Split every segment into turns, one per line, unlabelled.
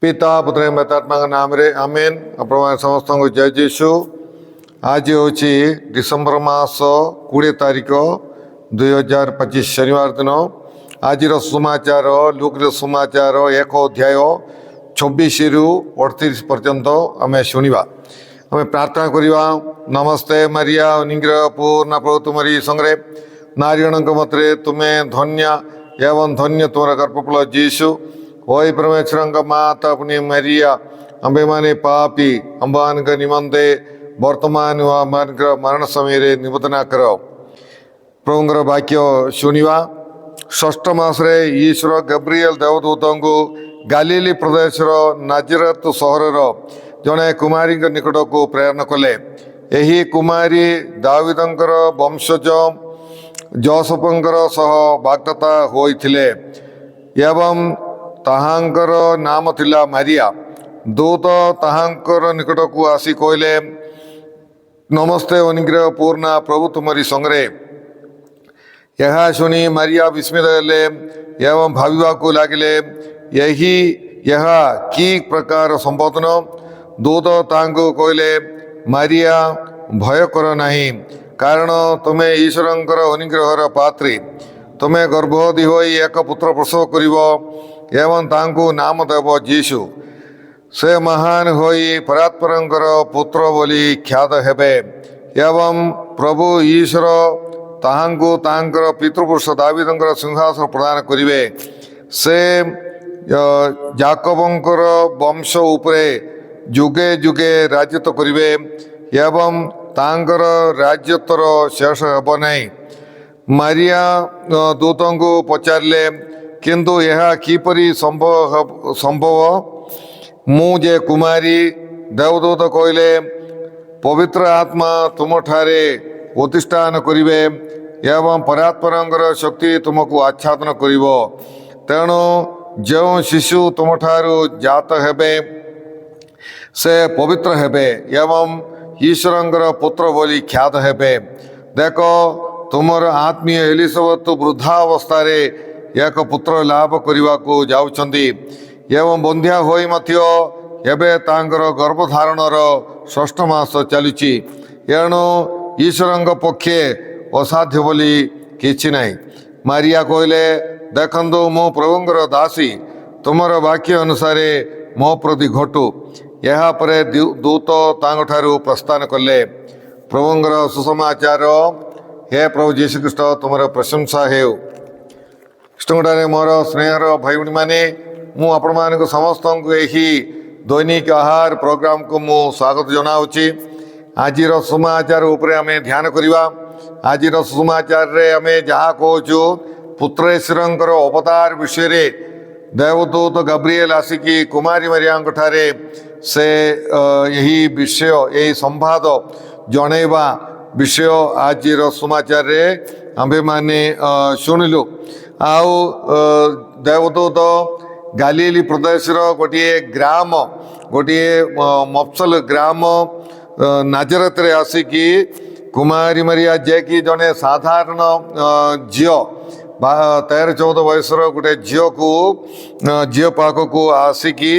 पिता पुत्र पवित्रात्मा नाम रे आमेन। आपण समस्त को जय जीशु। आज हूँ डिसेम्बर मास 20 तारीख 2025 शनिवार दिन। आज सुमाचार लुक सुमाचार 1 अध्याय 26 रु 38 पर्यंत आम शुणा। आम प्रार्थना करवा। नमस्ते मरिया निग्रह पूर्ण प्रभु तुमरी संगे नारीगण मते तुम्हें धन्य एवं धन्य तुम गर्भफल जीशु। ओय परमेश्वर माता अपनी मरिया अम्बे माने पापी अम्बान का निमंते वर्तमान मरण समय निवेदना कर। प्रभुंर वाक्य शुणा। षष्ठ मासरे ईश्वर गब्रिएल देवदूत को गालीली प्रदेश नाजरेत सहर जड़े कुमारी निकट को प्रेरण कले। यही कुमारी दाविदंकर वंशज जोसेफंकर सह वाग्दत्ता होइथिले एवं ताहांकर नाम थिला मारिया। दूत ताहांकर निकट को आसी कहले, नमस्ते अनुग्रह पूर्ण प्रभु तुमरी संगे। यह शुणी मारिया विस्मित हेले एवं भाविबा को लागिले यही यह कि प्रकार संबोधन। दूत तांको कहले, मारिया भय कर नहीं, कारण तुम्हें ईश्वरंकर अनुग्रहर पात्री। तुम्हें गर्भवती होई एक पुत्र प्रसव करिव एवं तांको नाम देव जीशु। से महान होई परात्परंकर पुत्र बोली ख्यात हेबे एवं प्रभु ईश्वर ताहांको तांकर पितृपुरुष दाविदंकर सिंहासन प्रदान करिवे। से याकबंकर वंश उपरे जुगे जुगे राजत्व करिवे एवं तांकर राज्यत्वर शेष हेब नहीं। मारिया दूतों को पचारे, किंतु यह किपरि संभव मुझे कुमारी। देवदूत कहले, पवित्र आत्मा तुम ठारे प्रतिष्ठान करिवे एवं परात्परंकर शक्ति तुमको आच्छादन करिव। तेणु जो शिशु तुम ठारू जात हेबे से पवित्र हेबे एवं ईश्वरंकर पुत्र बोली ख्यात हेबे। देखो तुमर आत्मीय एलिसबेथ वृद्धावस्था एक पुत्र लाभ करने को जाउछंदी एवं बंध्या होई मध्य एबे तांकर गर्भधारणर षष्ठ मास चलुची। एणु ईश्वरंक पक्षे असाध्य बोली किछि नहीं। मारिया कहले, देखंतु मो प्रभुंकर दासी, तुमर वाक्य अनुसार मो प्रति घटू। यह परे दूत तांठारु प्रस्थान कले। प्रभुंकर सुसमाचार। हे प्रभु जीशु ख्रीष्ट तुमर प्रशंसा हेउ। कृष्णगढ़ मोर स्नेहर भाई भाई मैंने मुझे समस्त को यही दैनिक आहार प्रोग्राम को मु स्वागत जनाऊँगी। आज सुमाचार उपरे आम ध्यान करवा। आज सुमाचार रे आम जहाँ कहूँ पुत्रेश्वरंकर अवतार विषय रे देवदूत गब्रिएल आसिकी कुमारी मारिया ठारे से यही विषय यही संवाद जनइबा विषय आज सुमाचार रे आम्भे माने शुणिलु। आउ देवदूत गालीली प्रदेश गोटे ग्राम गोटे मफसल ग्राम नाजरेत रे आसिकी कुमारी मारिया जे कि जने साधारण झील 13-14 बयसर गोटे झील को झील पाख को आसिकी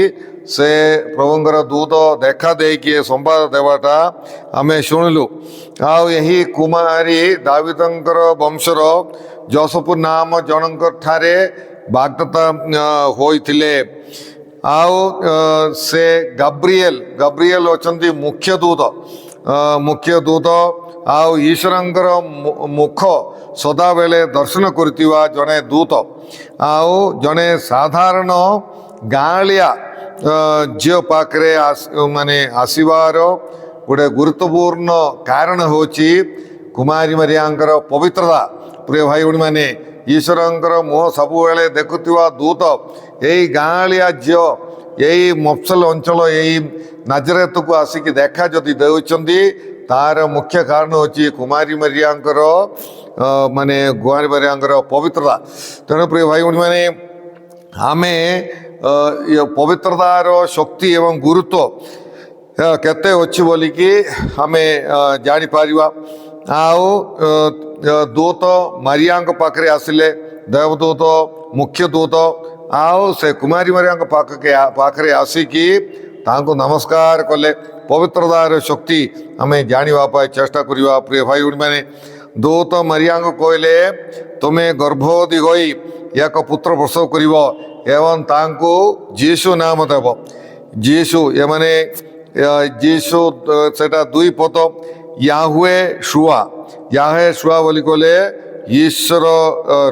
से प्रभुंकर दूत देखा देकी संवाद देवाटा आमे शुणिलु। आउ यही कुमारी दाविदंकर वंशर जोसेफ नाम जनक ठारे वाग्दत्ता होइथिले। आउ से गब्रिएल अछंती मुख्य दूत आउ ईश्वरंकर मुख सदा बेले दर्शन करथिबा जने दूत। आउ जने साधारण गाँलिया झील पाखरे माने आसीबार गोटे गुरुत्वपूर्ण कारण होची कुमारी मारियांकर पवित्रता। प्रिय भाई भाई मैंने ईश्वरंकर मुह सबुबले देखुवा दूत यही गाँलिया झील यही मफसल अंचल यही नाजरेत को आसिक देखा जदि देउछंदी तार मुख्य कारण होची कुमारी मारियांकर माने कुमारी मारियांकर पवित्रता। तेणु प्रिय भाई भाई मैंने आमे पवित्रतार शक्ति एवं गुरुत्व केते अच्छी बोलिकी आमे जानी पारिबा। आउ दूत मारिया पाखरे आसिले देवदूत मुख्य दूत ଆଉ ସେ କୁମାରୀ ମାରିଆଙ୍କ ପାଖରେ ଆସିକି ତାଙ୍କୁ ନମସ୍କାର କଲେ। ପବିତ୍ରତାର ଶକ୍ତି ଆମେ ଜାଣିବା ପାଇଁ ଚେଷ୍ଟା କରିବା। ପ୍ରିୟ ଭାଇ ଭଉଣୀମାନେ, ଦୂତ ମାରିଆଙ୍କୁ କହିଲେ, ତୁମେ ଗର୍ଭବତୀ ହୋଇ ଏକ ପୁତ୍ର ପ୍ରସବ କରିବ ଏବଂ ତାଙ୍କୁ ଯୀଶୁ ନାମ ଦେବ। ଯୀଶୁ ଏମାନେ ଯୀଶୁ ସେଟା ଦୁଇ ପଦ, ୟାହୁଏ ଶୁଆ। ୟାହେ ଶୁଆ ବୋଲି କହିଲେ ଈଶ୍ୱର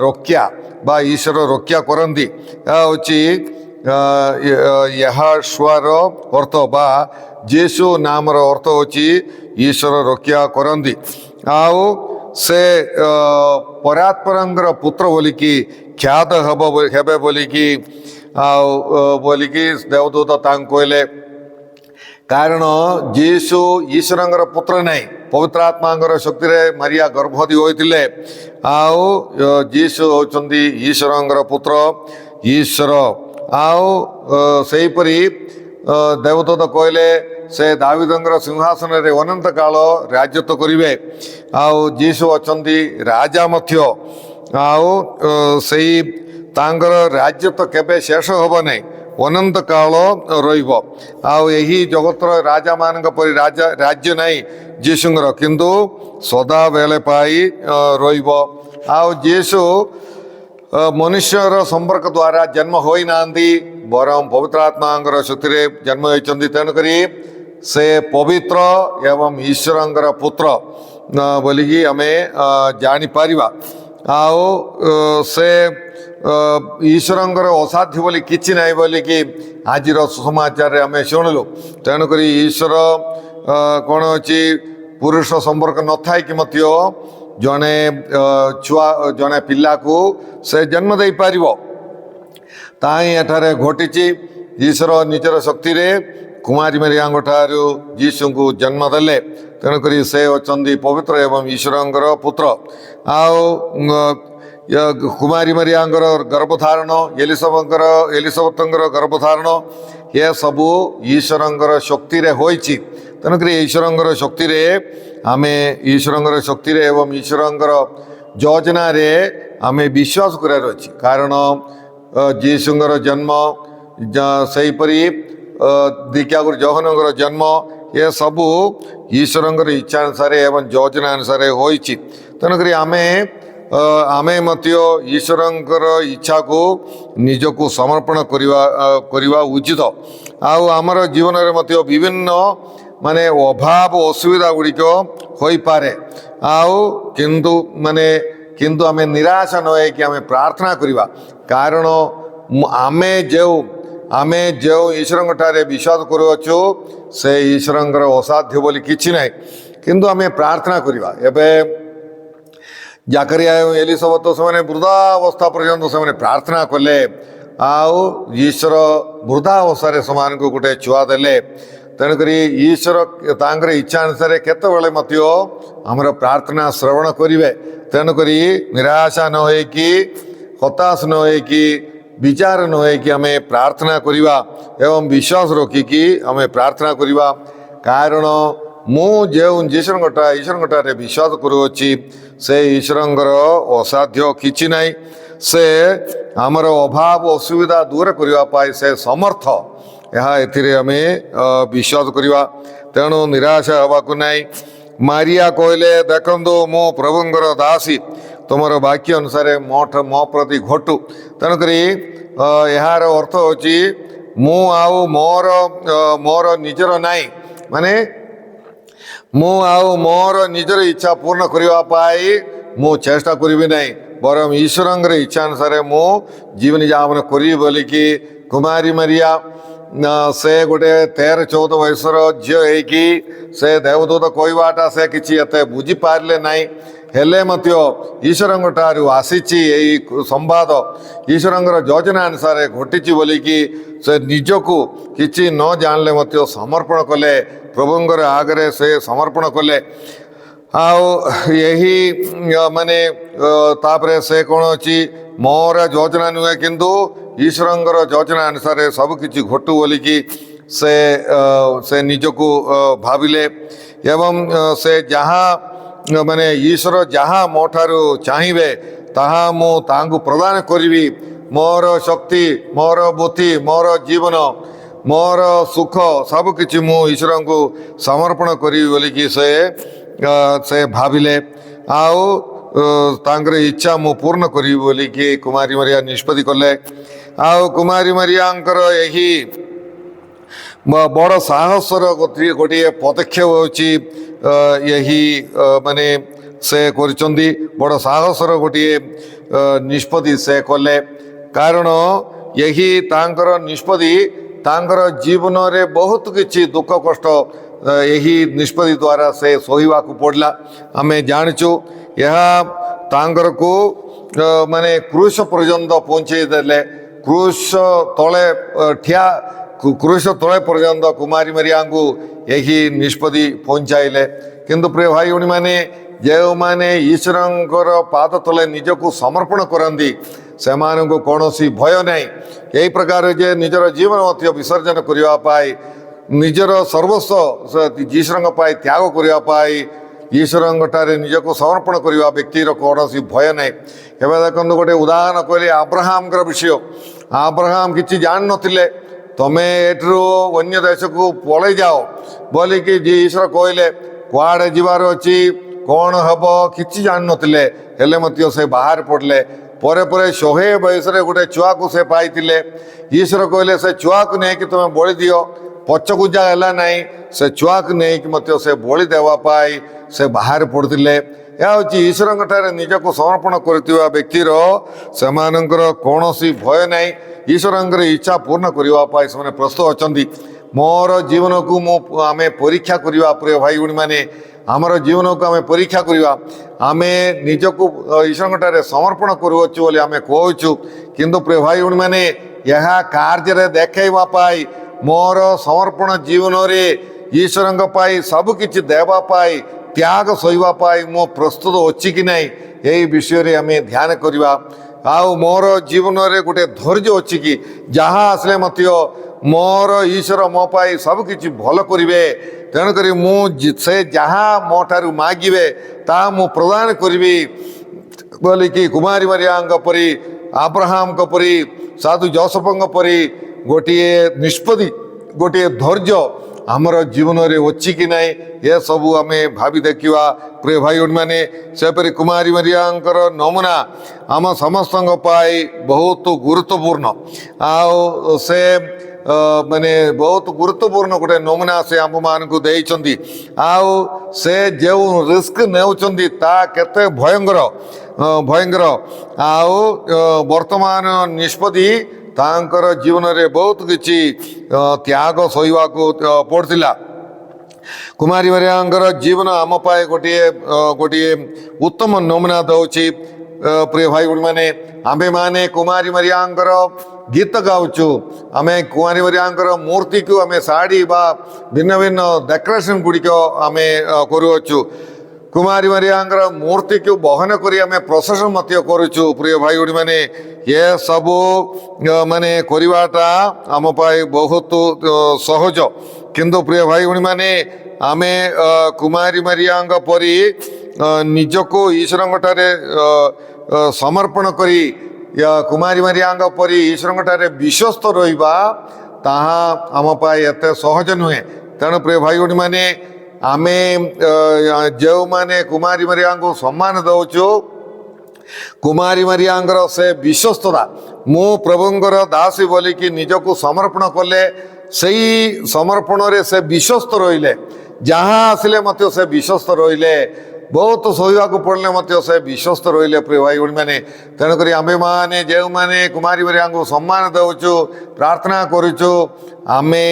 ରକ୍ଷା ବା ଈଶ୍ୱର ରକ୍ଷା କରନ୍ତି। ଏହା ହେଉଛି ଏହା ଶୁଆର ଅର୍ଥ ବା ଯୀଶୁ ନାମର ଅର୍ଥ ହେଉଛି ଈଶ୍ୱର ରକ୍ଷା କରନ୍ତି। ଆଉ ସେ ପରାତ୍ପରଙ୍କର ପୁତ୍ର ବୋଲିକି ଖ୍ୟାତ ହେବେ ବୋଲିକି ଦେବଦୂତ ତାଙ୍କୁ କହିଲେ। କାରଣ ଯୀଶୁ ଈଶ୍ୱରଙ୍କର ପୁତ୍ର ନାହିଁ, ପବିତ୍ର ଆତ୍ମାଙ୍କର ଶକ୍ତିରେ ମାରିଆ ଗର୍ଭବତୀ ହୋଇଥିଲେ। ଆଉ ଯୀଶୁ ହେଉଛନ୍ତି ଈଶ୍ୱରଙ୍କର ପୁତ୍ର, ଈଶ୍ୱର। ଆଉ ସେହିପରି ଦେବଦୂତ କହିଲେ, ସେ ଦାବିଦଙ୍କର ସିଂହାସନରେ ଅନନ୍ତ କାଳ ରାଜତ୍ୱ କରିବେ। ଆଉ ଯୀଶୁ ଅଛନ୍ତି ରାଜା ମଧ୍ୟ। ଆଉ ସେଇ ତାଙ୍କର ରାଜତ୍ୱ କେବେ ଶେଷ ହେବ ନାହିଁ, ଅନନ୍ତ କାଳ ରହିବ। ଆଉ ଏହି ଜଗତର ରାଜାମାନଙ୍କ ପରି ରାଜ୍ୟ ନାହିଁ ଯୀଶୁଙ୍କର, କିନ୍ତୁ ସଦାବେଳେ ପାଇଁ ରହିବ। ଆଉ ଯୀଶୁ ମନୁଷ୍ୟର ସମ୍ପର୍କ ଦ୍ୱାରା ଜନ୍ମ ହୋଇନାହାନ୍ତି, ବରଂ ପବିତ୍ର ଆତ୍ମାଙ୍କର ଶକ୍ତିରେ ଜନ୍ମ ହୋଇଛନ୍ତି। ତେଣୁକରି ସେ ପବିତ୍ର ଏବଂ ଈଶ୍ୱରଙ୍କର ପୁତ୍ର ବୋଲିକି ଆମେ ଜାଣିପାରିବା। ଆଉ ସେ ଈଶ୍ୱରଙ୍କର ଅସାଧ୍ୟ ବୋଲି କିଛି ନାହିଁ ବୋଲିକି ଆଜିର ସୁସମାଚାରରେ ଆମେ ଶୁଣିଲୁ। ତେଣୁକରି ଈଶ୍ୱର କ'ଣ ଅଛି, ପୁରୁଷ ସମ୍ପର୍କ ନଥାଇକି ମଧ୍ୟ ଜଣେ ପିଲାକୁ ସେ ଜନ୍ମ ଦେଇପାରିବ। ତାହା ହିଁ ଏଠାରେ ଘଟିଛି। ଈଶ୍ୱର ନିଜର ଶକ୍ତିରେ କୁମାରୀ ମାରିଆଙ୍କ ଠାରୁ ଯୀଶୁଙ୍କୁ ଜନ୍ମ ଦେଲେ। ତେଣୁକରି ସେ ଅଛନ୍ତି ପବିତ୍ର ଏବଂ ଈଶ୍ୱରଙ୍କର ପୁତ୍ର। ଆଉ କୁମାରୀ ମାରିଆଙ୍କର ଗର୍ଭଧାରଣ, ଏଲିସବତଙ୍କର ଗର୍ଭଧାରଣ, ଏସବୁ ଈଶ୍ୱରଙ୍କର ଶକ୍ତିରେ ହୋଇଛି। ତେଣୁକରି ଈଶ୍ୱରଙ୍କର ଶକ୍ତିରେ ଏବଂ ଈଶ୍ୱରଙ୍କର ଯୋଜନାରେ ଆମେ ବିଶ୍ୱାସ କରିବାର ଅଛି। କାରଣ ଯୀଶୁଙ୍କର ଜନ୍ମ, ସେହିପରି ଦ୍ୱିତୀୟ ଯୋହନଙ୍କର ଜନ୍ମ, ଏସବୁ ଈଶ୍ୱରଙ୍କର ଇଚ୍ଛା ଅନୁସାରେ ଏବଂ ଯୋଜନା ଅନୁସାରେ ହୋଇଛି। ତେଣୁକରି ଆମେ ମଧ୍ୟ ଈଶ୍ୱରଙ୍କର ଇଚ୍ଛାକୁ ନିଜକୁ ସମର୍ପଣ କରିବା ଉଚିତ। ଆଉ ଆମର ଜୀବନରେ ମଧ୍ୟ ବିଭିନ୍ନ ଅଭାବ ଅସୁବିଧା ଗୁଡ଼ିକ ହୋଇପାରେ। ଆଉ କିନ୍ତୁ ଆମେ ନିରାଶ ନ ହେଇକି ଆମେ ପ୍ରାର୍ଥନା କରିବା। କାରଣ ଆମେ ଯେଉଁ ଈଶ୍ୱରଙ୍କ ଠାରେ ବିଶ୍ୱାସ କରୁଅଛୁ, ସେ ଈଶ୍ୱରଙ୍କର ଅସାଧ୍ୟ ବୋଲି କିଛି ନାହିଁ। କିନ୍ତୁ ଆମେ ପ୍ରାର୍ଥନା କରିବା। ଏବେ ଜାକରିଆ ଏବଂ ଏଲିସବତ ସେମାନେ ବୃଦ୍ଧା ଅବସ୍ଥା ପର୍ଯ୍ୟନ୍ତ ସେମାନେ ପ୍ରାର୍ଥନା କଲେ। ଆଉ ଈଶ୍ୱର ବୃଦ୍ଧା ଅବସ୍ଥାରେ ସେମାନଙ୍କୁ ଗୋଟେ ଛୁଆ ଦେଲେ। ତେଣୁକରି ଈଶ୍ୱର ତାଙ୍କର ଇଚ୍ଛା ଅନୁସାରେ କେତେବେଳେ ମଧ୍ୟ ଆମର ପ୍ରାର୍ଥନା ଶ୍ରବଣ କରିବେ। ତେଣୁକରି ନିରାଶା ନ ହେଇକି, ହତାଶ ନ ହେଇକି, ବିଚାର ନ ହେଇକି ଆମେ ପ୍ରାର୍ଥନା କରିବା ଏବଂ ବିଶ୍ୱାସ ରଖିକି ଆମେ ପ୍ରାର୍ଥନା କରିବା। କାରଣ ମୁଁ ଯେଉଁ ଈଶ୍ୱରଙ୍କ ଠାରେ ବିଶ୍ୱାସ କରୁଅଛି, ସେ ଈଶ୍ୱରଙ୍କର ଅସାଧ୍ୟ କିଛି ନାହିଁ। ସେ ଆମର ଅଭାବ ଅସୁବିଧା ଦୂର କରିବା ପାଇଁ ସେ ସମର୍ଥ। ଏଥିରେ ଆମେ ବିଶ୍ୱାସ କରିବା। ତେଣୁ ନିରାଶା ହେବାକୁ ନାହିଁ। ମାରିଆ କହିଲେ, ଦେଖନ୍ତୁ ମୁଁ ପ୍ରଭୁଙ୍କର ଦାସୀ, ତୁମର ବାକ୍ୟ ଅନୁସାରେ ମୋ ପ୍ରତି ଘଟୁ। ତେଣୁକରି ଏହାର ଅର୍ଥ ହେଉଛି ମୁଁ ଆଉ ମୋର ନିଜର ନାହିଁ, ମୁଁ ଆଉ ମୋର ନିଜର ଇଚ୍ଛା ପୂର୍ଣ୍ଣ କରିବା ପାଇଁ ମୁଁ ଚେଷ୍ଟା କରିବି ନାହିଁ, ବରଂ ଈଶ୍ୱରଙ୍କର ଇଚ୍ଛା ଅନୁସାରେ ମୁଁ ଜୀବନ ଯାପନ କରିବି ବୋଲିକି କୁମାରୀ ମାରିଆ ସେ ଗୋଟେ 13-14 ବୟସର ଝିଅ ହେଇକି ସେ ଦେବଦୂତ କହିବାଟା ସେ କିଛି ଏତେ ବୁଝିପାରିଲେ ନାହିଁ। ହେଲେ ମଧ୍ୟ ଈଶ୍ୱରଙ୍କ ଠାରୁ ଆସିଛି ଏହି ସମ୍ବାଦ, ଈଶ୍ୱରଙ୍କର ଯୋଜନା ଅନୁସାରେ ଘଟିଛି ବୋଲିକି ସେ ନିଜକୁ କିଛି ନ ଜାଣିଲେ ମଧ୍ୟ ସମର୍ପଣ କଲେ, ପ୍ରଭୁଙ୍କର ଆଗରେ ସେ ସମର୍ପଣ କଲେ। ଆଉ ତାପରେ ସେ କ'ଣ ଅଛି, ମୋର ଯୋଜନା ନୁହେଁ କିନ୍ତୁ ଈଶ୍ୱରଙ୍କର ଯୋଜନା ଅନୁସାରେ ସବୁକିଛି ଘଟୁ ବୋଲିକି ସେ ନିଜକୁ ଭାବିଲେ। ଏବଂ ସେ ଈଶ୍ୱର ଯାହା ମୋ ଠାରୁ ଚାହିଁବେ ତାହା ମୁଁ ତାଙ୍କୁ ପ୍ରଦାନ କରିବି। मोर शक्ति मोर बुद्धि मोर जीवन मोर सुख सबकि मु ईश्वर को समर्पण करी बोलिकी से भाविले आउ तांकर इच्छा मु पूर्ण करी बोलिकी कुमारी मरिया निष्पत्ति कले। आउ कुमारी मरियांकर यही बड़ साहसर गोटे पदक्षेप होची यही माने से करिसंदी बड़ साहसर गोटे निष्पत्ति से कले कारण यही तांकर निष्पत्ति तांकर जीवन रे बहुत किछि दुख कष्ट यही निष्पत्ति द्वारा से सहिबा को पड़ला। आमे जानिचु यह तांकर को माने क्रूस पर्यंत पहुंचे देले क्रूस तले ठिया क्रूस तले पर्यंत कुमारी मरिया को यही निष्पत्ति पहुंचाइले। किंतु प्रिय भाई भौणी माने जो माने ईश्वरंकर पाद तले निजको समर्पण करती से कौनसी भय नहीं यही प्रकार जे निजर जीवन मध्य विसर्जन करने निजर सर्वस्व ईश्वर त्याग करने ईश्वर निजको समर्पण करने व्यक्तिर कौन भय नहीं। एवं देखो गोटे उदाहरण कहले अब्राहम विषय अब्राहम किसी जान नथिले तमें एठू अन्य देश को पलि जाओ बोलिकी जी ईश्वर कहले कुआड़े जीवार अच्छी कौन हम कि जान नथिले हेले मध्य से बाहर पड़ले परे परे 100 बयस गोटे छुआ को से पाइले ईश्वर कहले से छुआ को नहीं कि तुम्हें बलि दियो पचकुजा है ना से छुआ को नहीं कि मत से बलि देवाई से बाहर पड़ते यह हूँ ईश्वर निजक समर्पण कर व्यक्तिर से कौन भय ना ईश्वर इच्छा पूर्ण करने से प्रस्तुत अच्छा मोर जीवन को आम परीक्षा करवा प्रिय भाई भौणी मैंने आमर जीवन को आम परीक्षा करवा आम निजक ईश्वर समर्पण करुचु आम कहूँ किंतु प्रिय भाई भौणी मैंने यह कार्य देखवाई मोर समर्पण जीवन रे ईश्वर सबकि देवाई त्याग सहीवाई मो प्रस्तुत अच्छी कि नहीं यही विषय आम ध्यान करवा आउ मोर जीवन रे गोटे धैर्य अच्छी कि जहाँ आसले मत मोर ईश्वर मो पाई सबकि भल करेंगे तेणुक से जहाँ मो ठारू मागिबे ता मु प्रदान करी बोलिकी कुमारी मरिया परी अब्राहम परी साधु जोसेफ परी गोटे निष्पत्ति गोटे धैर्य आमर जीवन रे अच्छी कि नहीं ये सबू आम भावी देखा प्रिय भाई भौणी मैंने सेपरी कुमारी मरिया नमूना आम समस्त बहुत गुरुत्वपूर्ण आउ से माने बहुत गुरुत्वपूर्ण गोटे नमूना से आम मान को देइचंदी आउ से जो रिस्क नेउचंदी ता केते भयंकर भयंकर आउ वर्तमान निष्पत्ति तांकर जीवन रे बहुत किछि त्याग सहिवा को पड़थिला। कुमारी मरिया जीवन आम पाए गोटे गोटे उत्तम नमूना दौची प्रिय भाई भौणी मैंने आमे माने कुमारी मरिया गीत गाउचु आम कुमारी मरिया मूर्ति को आम साड़ी बा भिन्न भिन्न डेकोरेशन गुड़िक आम करुचु कुमारी मरिया मूर्ति को बहन करी आम प्रोसेसन मत करुचु प्रिय भाई भौणी मैंने ये सबू माने करवाटा आम पाई बहुत सहज किंतु प्रिय भाई भौणी मैंने आम कुमारी मरिया परी निजको ईश्वर समर्पण करी कुमारी मरिया परी ईश्वर विश्वस्त रहिबा ताहा आम पाई एते सहज नुहे। तेणु प्रिय भाई भौणी मैंने आम जो माने कुमारी मरिया को सम्मान दौचु कुमारी मरिया से विश्वस्तता मु प्रभुंकर दासी बोलिकी निजको समर्पण कले सही समर्पण रे से विश्वस्त रहिले जहाँ आसिले मत से विश्वस्त रहिले बहुत सहवाक पड़े मत से विश्वस्त रहिले प्रिय भाई भौणी मैंने तेणुक आमे माने जो माने कुमारी मरिया को सम्मान दौचु प्रार्थना करुचु आमे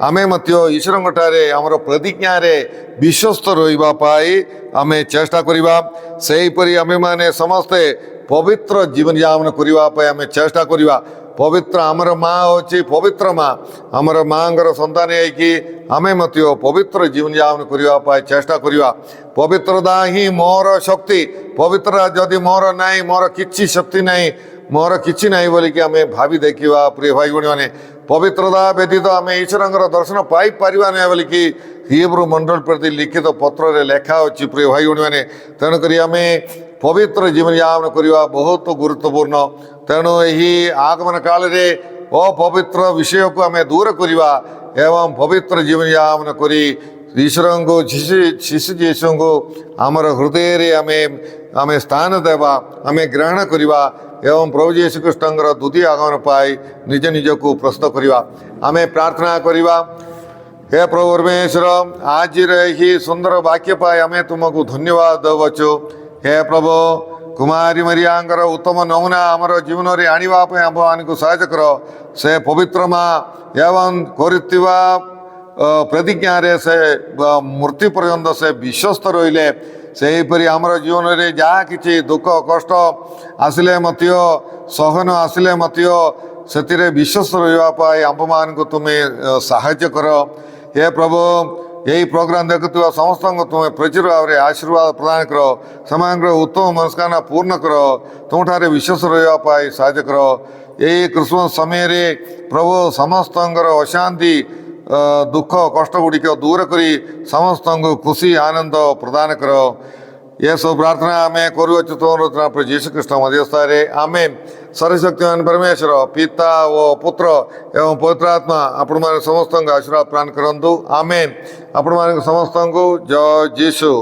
आमे मत ईश्वर ठारे आमर प्रतिज्ञा रे विश्वस्त रहिबा पाई आमे चेष्टा करिबा सेहीपरि आमे माने समस्ते पवित्र जीवन यापन करिबा पाई आमे चेष्टा करिबा पवित्र आमर माँ होची पवित्र माँ आमर माँगर संतान है आमे मत पवित्र जीवन यापन करिबा पाई चेष्टा करिबा पवित्रता ही मोर शक्ति पवित्रता जदि मोर नाई मोर किछि शक्ति नाई मोर किछि नाई बोलिकी आमे भावी देखिबा प्रिय भाई भौणी माने पवित्रता व्यतीत आम ईश्वर दर्शन पाई पारिबा नहीं बोलिकी हिब्रू मंडल प्रति लिखित पत्र रे लेखा अच्छी प्रिय भाई भौणी मैंने तेणुक आम ପବିତ୍ର ଜୀବନଯାପନ କରିବା ବହୁତ ଗୁରୁତ୍ୱପୂର୍ଣ୍ଣ। ତେଣୁ ଏହି ଆଗମନ କାଳରେ ଅପବିତ୍ର ବିଷୟକୁ ଆମେ ଦୂର କରିବା ଏବଂ ପବିତ୍ର ଜୀବନଯାପନ କରି ଈଶ୍ୱରଙ୍କୁ ଶିଶୁ ଯୀଶୁଙ୍କୁ ଆମର ହୃଦୟରେ ଆମେ ସ୍ଥାନ ଦେବା, ଆମେ ଗ୍ରହଣ କରିବା ଏବଂ ପ୍ରଭୁ ଯୀଶୁ ଖ୍ରୀଷ୍ଟଙ୍କର ଦ୍ୱିତୀୟ ଆଗମନ ପାଇଁ ନିଜକୁ ପ୍ରସ୍ତୁତ କରିବା। ଆମେ ପ୍ରାର୍ଥନା କରିବା। ହେ ପ୍ରଭୁ ପରମେଶ୍ୱର, ଆଜିର ଏହି ସୁନ୍ଦର ବାକ୍ୟ ପାଇଁ ଆମେ ତୁମକୁ ଧନ୍ୟବାଦ ଦେଉଛୁ। ହେ ପ୍ରଭୁ, କୁମାରୀ ମରିୟାଙ୍କର ଉତ୍ତମ ନମୁନା ଆମର ଜୀବନରେ ଆଣିବା ପାଇଁ ଆମମାନଙ୍କୁ ସାହାଯ୍ୟ କର। ସେ ପବିତ୍ର ମା ଏବଂ କରିଥିବା ପ୍ରତିଜ୍ଞାରେ ସେ ମୃତ୍ୟୁ ପର୍ଯ୍ୟନ୍ତ ସେ ବିଶ୍ୱସ୍ତ ରହିଲେ। ସେହିପରି ଆମର ଜୀବନରେ ଯାହା କିଛି ଦୁଃଖ କଷ୍ଟ ଆସିଲେ ମଧ୍ୟ, ସହନ ଆସିଲେ ମଧ୍ୟ ସେଥିରେ ବିଶ୍ୱସ୍ତ ରହିବା ପାଇଁ ଆମମାନଙ୍କୁ ତୁମେ ସାହାଯ୍ୟ କର। ହେ ପ୍ରଭୁ, ଏହି ପ୍ରୋଗ୍ରାମ ଦେଖୁଥିବା ସମସ୍ତଙ୍କୁ ତୁମେ ପ୍ରଚୁର ଭାବରେ ଆଶୀର୍ବାଦ ପ୍ରଦାନ କର। ସେମାନଙ୍କର ଉତ୍ତମ ମନସ୍କାମନା ପୂର୍ଣ୍ଣ କର। ତୁମଠାରେ ବିଶ୍ୱାସ ରହିବା ପାଇଁ ସାହାଯ୍ୟ କର। ଏହି କ୍ରିସମସ୍ ସମୟରେ ପ୍ରଭୁ ସମସ୍ତଙ୍କର ଅଶାନ୍ତି ଦୁଃଖ କଷ୍ଟ ଗୁଡ଼ିକ ଦୂର କରି ସମସ୍ତଙ୍କୁ ଖୁସି ଆନନ୍ଦ ପ୍ରଦାନ କର। ଏସବୁ ପ୍ରାର୍ଥନା ଆମେ କରୁଅଛୁ ତୁମର ପ୍ରଭୁ ଯୀଶୁ ଖ୍ରୀଷ୍ଟ ମଧ୍ୟସ୍ଥରେ, ଆମେନ୍। ସର୍ବଶକ୍ତିମାନ ପରମେଶ୍ୱର ପିତା ଓ ପୁତ୍ର ଏବଂ ପବିତ୍ର ଆତ୍ମା ଆପଣମାନେ ସମସ୍ତଙ୍କୁ ଆଶୀର୍ବାଦ ପ୍ରଦାନ କରନ୍ତୁ, ଆମେନ୍। ଆପଣମାନଙ୍କୁ ସମସ୍ତଙ୍କୁ ଜୟ ଯୀଶୁ।